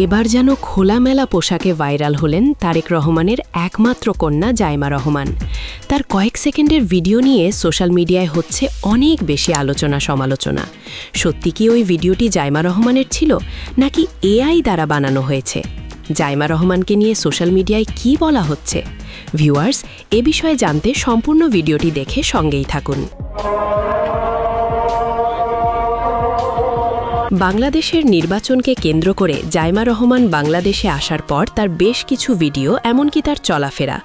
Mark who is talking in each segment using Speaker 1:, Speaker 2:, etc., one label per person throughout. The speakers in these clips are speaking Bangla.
Speaker 1: এবার যেন খোলামেলা পোশাকে ভাইরাল হলেন তারেক রহমানের একমাত্র কন্যা জাইমা রহমান। তার কয়েক সেকেন্ডের ভিডিও নিয়ে সোশ্যাল মিডিয়ায় হচ্ছে অনেক বেশি আলোচনা সমালোচনা। সত্যি কি ওই ভিডিওটি জাইমা রহমানের ছিল, নাকি এআই দ্বারা বানানো হয়েছে? জাইমা রহমানকে নিয়ে সোশ্যাল মিডিয়ায় কি বলা হচ্ছে? ভিউয়ার্স, এ বিষয়ে জানতে সম্পূর্ণ ভিডিওটি দেখে সঙ্গেই থাকুন। বাংলাদেশের নির্বাচনকে কেন্দ্র করে জাইমা রহমান বাংলাদেশে আসার পর তার বেশ কিছু ভিডিও, এমনকি তার চলাফেরা,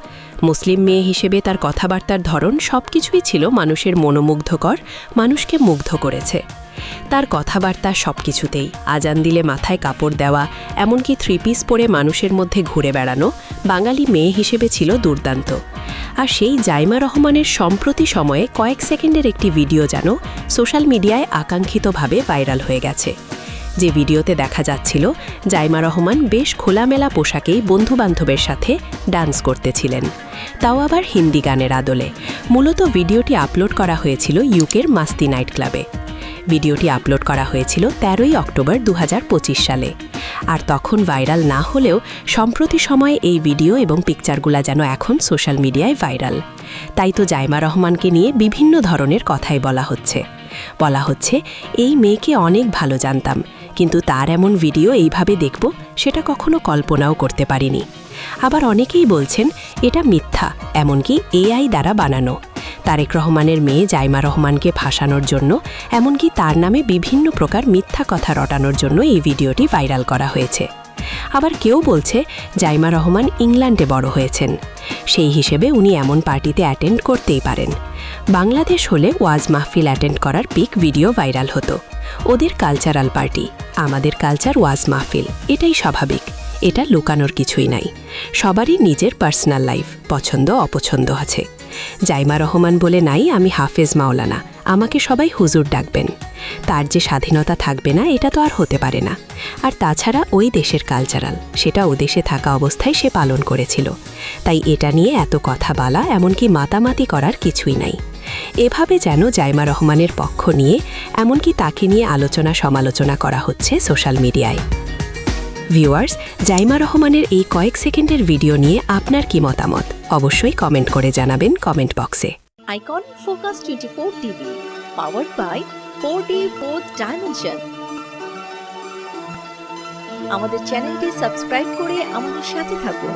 Speaker 1: মুসলিম মেয়ে হিসেবে তার কথাবার্তার ধরন সবকিছুই ছিল মানুষের মনোমুগ্ধকর, মানুষকে মুগ্ধ করেছে। তার কথাবার্তা সবকিছুতেই আজান দিলে মাথায় কাপড় দেওয়া, এমনকি থ্রি পিস পরে মানুষের মধ্যে ঘুরে বেড়ানো বাঙালি মেয়ে হিসেবে ছিল দুর্দান্ত। আর সেই জাইমা রহমানের সম্প্রতি সময়ে কয়েক সেকেন্ডের একটি ভিডিও যেন সোশ্যাল মিডিয়ায় আকাঙ্ক্ষিতভাবে ভাইরাল হয়ে গেছে। যে ভিডিওতে দেখা যাচ্ছিল জাইমা রহমান বেশ খোলামেলা পোশাকেই বন্ধুবান্ধবের সাথে ডান্স করতেছিলেন, তাও আবার হিন্দি গানের আদলে। মূলত ভিডিওটি আপলোড করা হয়েছিল ইউকের মাস্তি নাইট ক্লাবে। ভিডিওটি আপলোড করা হয়েছিল 13ই অক্টোবর 2025 সালে। আর তখন ভাইরাল না হলেও সম্প্রতি সময়ে এই ভিডিও এবং পিকচারগুলো যেন এখন সোশ্যাল মিডিয়ায় ভাইরাল। তাই তো জাইমা রহমানকে নিয়ে বিভিন্ন ধরনের কথাই বলা হচ্ছে এই মেয়েকে অনেক ভালো জানতাম, কিন্তু তার এমন ভিডিও এইভাবে দেখব সেটা কখনো কল্পনাও করতে পারিনি। আবার অনেকেই বলছেন এটা মিথ্যা, এমনকি এআই দ্বারা বানানো। তারেক রহমানের মেয়ে জাইমা রহমানকে ফাঁসানোর জন্য, এমনকি তার নামে বিভিন্ন প্রকার মিথ্যা কথা রটানোর জন্য এই ভিডিওটি ভাইরাল করা হয়েছে। আবার কেউ বলছে জাইমা রহমান ইংল্যান্ডে বড় হয়েছেন, সেই হিসেবে উনি এমন পার্টিতে অ্যাটেন্ড করতেই পারেন। বাংলাদেশ হলে ওয়াজ মাহফিল অ্যাটেন্ড করার পিক ভিডিও ভাইরাল হতো। ওদের কালচারাল পার্টি, আমাদের কালচার ওয়াজ মাহফিল, এটাই স্বাভাবিক, এটা লুকানোর কিছুই নাই। সবারই নিজের পার্সোনাল লাইফ, পছন্দ অপছন্দ আছে। জাইমা রহমান বলে নাই আমি হাফেজ মাওলানা, আমাকে সবাই হুজুর ডাকবেন। তার যে স্বাধীনতা থাকবে না এটা তো আর হতে পারে না। আর তাছাড়া ওই দেশের কালচারাল, সেটা ও দেশে থাকা অবস্থায় সে পালন করেছিল। তাই এটা নিয়ে এত কথা বলা, এমনকি মাতামাতি করার কিছুই নাই। এভাবে যেন জাইমা রহমানের পক্ষ নিয়ে, এমনকি তাকে নিয়ে আলোচনা সমালোচনা করা হচ্ছে সোশ্যাল মিডিয়ায়। ভিউয়ার্স, জাইমা রহমানের এই কয়েক সেকেন্ডের ভিডিও নিয়ে আপনার কি মতামত অবশ্যই কমেন্ট করে জানাবেন কমেন্ট বক্সে।
Speaker 2: Icon Focus 24 TV, powered by 4D Fourth Dimension। আমাদের চ্যানেলটি সাবস্ক্রাইব করে আমাদের সাথে থাকুন।